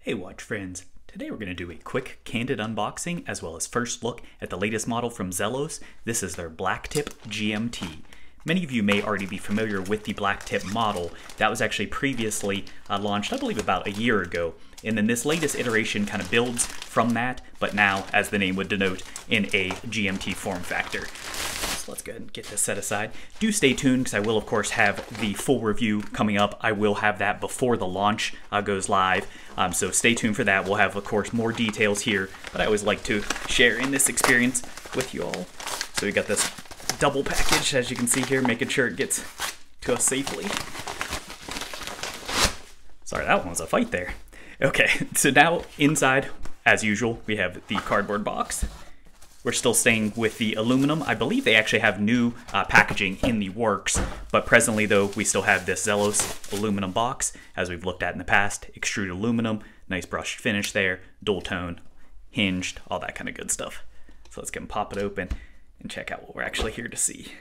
Hey watch friends, today we're going to do a quick candid unboxing as well as first look at the latest model from Zelos. This is their Blacktip GMT. Many of you may already be familiar with the Blacktip model. That was actually previously launched, I believe about a year ago. And then this latest iteration kind of builds from that, but now, as the name would denote, in a GMT form factor. So let's go ahead and get this set aside. Do stay tuned because I will of course have the full review coming up. I will have that before the launch goes live. So stay tuned for that. We'll have of course more details here, but I always like to share in this experience with you all. So we got this double package, as you can see here, making sure it gets to us safely. Sorry, that one was a fight there. Okay, so now inside, as usual, we have the cardboard box. We're still staying with the aluminum. I believe they actually have new packaging in the works, but presently though, we still have this Zelos aluminum box, as we've looked at in the past. Extruded aluminum, nice brushed finish there, dual tone, hinged, all that kind of good stuff. So let's go and pop it open and check out what we're actually here to see.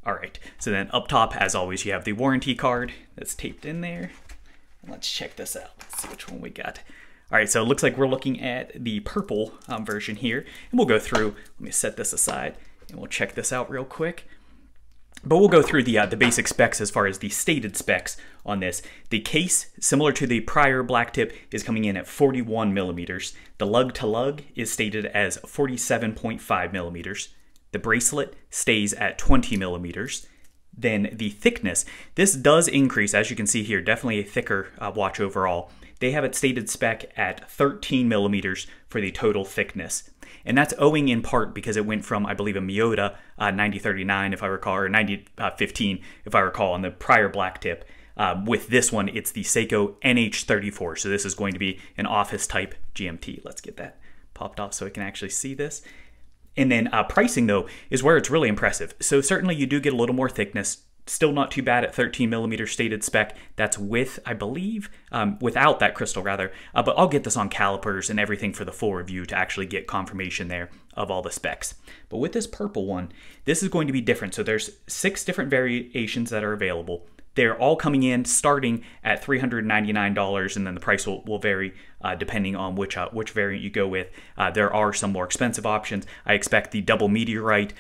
All right, so then up top, as always, you have the warranty card that's taped in there. And let's check this out. Let's see which one we got. All right, so it looks like we're looking at the purple version here, and we'll go through. Let me set this aside, and we'll check this out real quick. But we'll go through the basic specs as far as the stated specs on this. The case, similar to the prior Blacktip, is coming in at 41 millimeters. The lug-to-lug is stated as 47.5 millimeters. The bracelet stays at 20 millimeters. Then the thickness, this does increase, as you can see here, definitely a thicker watch overall. They have it stated spec at 13 millimeters for the total thickness. And that's owing in part because it went from, I believe, a Miyota 9039, if I recall, or 9015, if I recall, on the prior Blacktip. With this one, it's the Seiko NH34. So this is going to be an office type GMT. Let's get that popped off so I can actually see this. And then pricing, though, is where it's really impressive. So certainly you do get a little more thickness. Still not too bad at 13 millimeter stated spec. That's with, I believe, without that crystal rather. But I'll get this on calipers and everything for the full review to actually get confirmation there of all the specs. But with this purple one, this is going to be different. So there's 6 different variations that are available. They're all coming in starting at $399, and then the price will vary depending on which variant you go with. There are some more expensive options. I expect the double meteorite,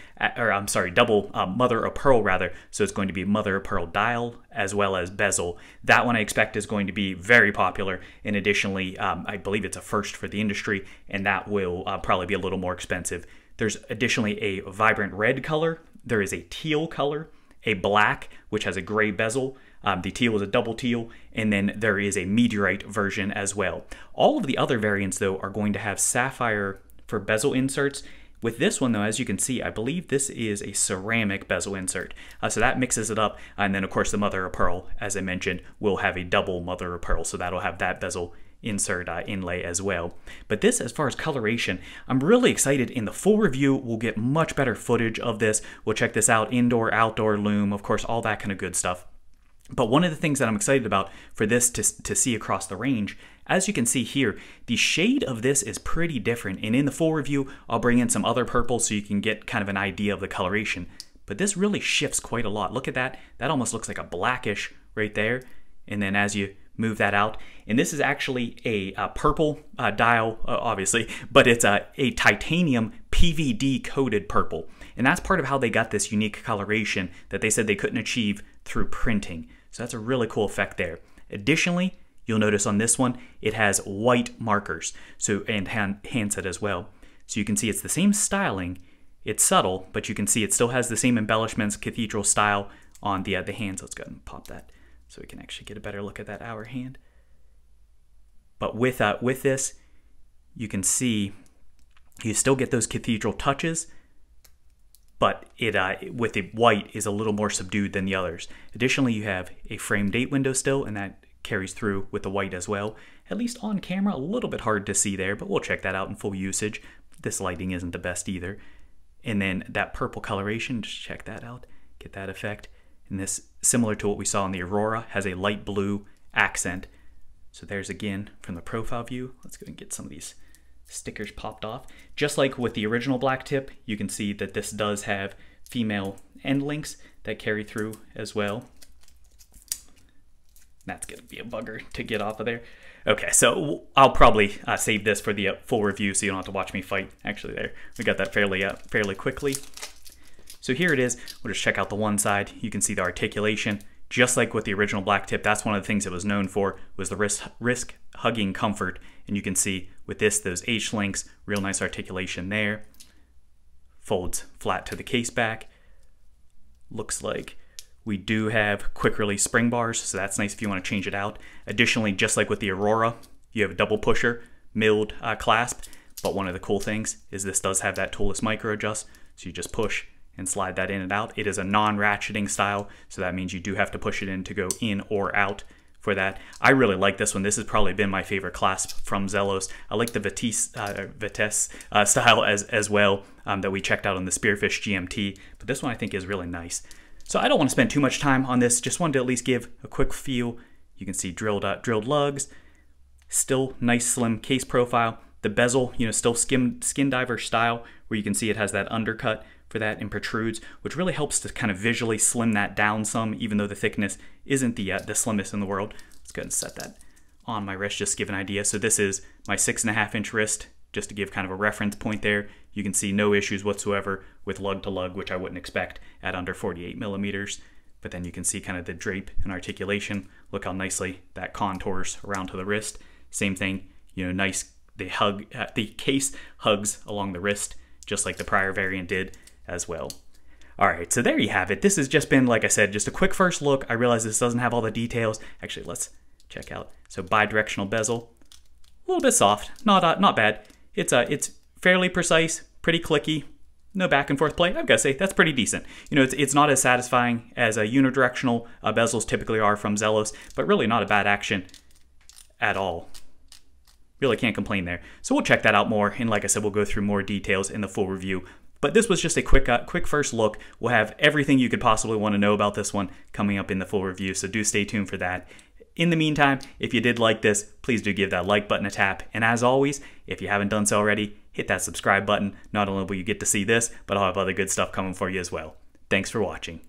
double mother of pearl rather. So it's going to be mother of pearl dial as well as bezel. That one I expect is going to be very popular. And additionally, I believe it's a first for the industry, and that will probably be a little more expensive. There's additionally a vibrant red color. There is a teal color, a black, which has a gray bezel. The teal is a double teal, and then there is a meteorite version as well. All of the other variants, though, are going to have sapphire for bezel inserts. With this one, though, as you can see, I believe this is a ceramic bezel insert. So that mixes it up. And then, of course, the mother of pearl, as I mentioned, will have a double mother of pearl. So that'll have that bezel insert inlay as well. But this, as far as coloration, I'm really excited. In the full review, we'll get much better footage of this. We'll check this out, indoor, outdoor, lume, of course, all that kind of good stuff. But one of the things that I'm excited about for this to see across the range, as you can see here, the shade of this is pretty different. And in the full review, I'll bring in some other purples so you can get kind of an idea of the coloration. But this really shifts quite a lot. Look at that. That almost looks like a blackish right there. And then as you move that out, and this is actually a purple dial, obviously, but it's a titanium PVD coated purple. And that's part of how they got this unique coloration that they said they couldn't achieve through printing. So that's a really cool effect there. Additionally, you'll notice on this one, it has white markers, so and handset as well. So you can see it's the same styling. It's subtle, but you can see it still has the same embellishments, cathedral style on the hands. Let's go ahead and pop that so we can actually get a better look at that hour hand. But with this, you can see you still get those cathedral touches, but it with the white is a little more subdued than the others. Additionally, you have a frame date window still, and that carries through with the white as well. At least on camera, a little bit hard to see there, but we'll check that out in full usage. This lighting isn't the best either. And then that purple coloration, just check that out, get that effect. And this, similar to what we saw in the Aurora, has a light blue accent. So there's again from the profile view. Let's go and get some of these stickers popped off. Just like with the original Blacktip, you can see that this does have female end links that carry through as well. That's going to be a bugger to get off of there. Okay, so I'll probably save this for the full review so you don't have to watch me fight. Actually, there, we got that fairly quickly. So here it is. We'll just check out the one side. You can see the articulation. Just like with the original Blacktip, that's one of the things it was known for, was the wrist hugging comfort. And you can see with this, those H-links, real nice articulation there. Folds flat to the case back. Looks like we do have quick release spring bars, so that's nice if you want to change it out. Additionally, just like with the Aurora, you have a double pusher, milled clasp, but one of the cool things is this does have that Toolless micro adjust, so you just push and slide that in and out. It is a non-ratcheting style, so that means you do have to push it in to go in or out for that. I really like this one. This has probably been my favorite clasp from Zelos. I like the Vitesse style as well that we checked out on the Spearfish GMT, but this one I think is really nice. So I don't want to spend too much time on this, just wanted to at least give a quick feel. You can see drilled lugs, still nice slim case profile. The bezel, still skin diver style, where you can see it has that undercut for that and protrudes, which really helps to kind of visually slim that down some, even though the thickness isn't the slimmest in the world. Let's go ahead and set that on my wrist just to give an idea. So this is my 6.5-inch wrist, just to give kind of a reference point there. You can see no issues whatsoever with lug to lug, which I wouldn't expect at under 48 millimeters. But then you can see kind of the drape and articulation. Look how nicely that contours around to the wrist. Same thing, nice. The case hugs along the wrist, just like the prior variant did as well. All right, so there you have it. This has just been, like I said, just a quick first look. I realize this doesn't have all the details. Actually, let's check out. So bidirectional bezel, a little bit soft, not bad. It's fairly precise, pretty clicky, no back and forth play. I've got to say that's pretty decent. It's not as satisfying as unidirectional bezels typically are from Zelos, but really not a bad action at all. Really can't complain there. So we'll check that out more, and like I said, we'll go through more details in the full review. But this was just a quick first look. We'll have everything you could possibly want to know about this one coming up in the full review, so do stay tuned for that. In the meantime, if you did like this, please do give that like button a tap. And as always, if you haven't done so already, hit that subscribe button. Not only will you get to see this, but I'll have other good stuff coming for you as well. Thanks for watching.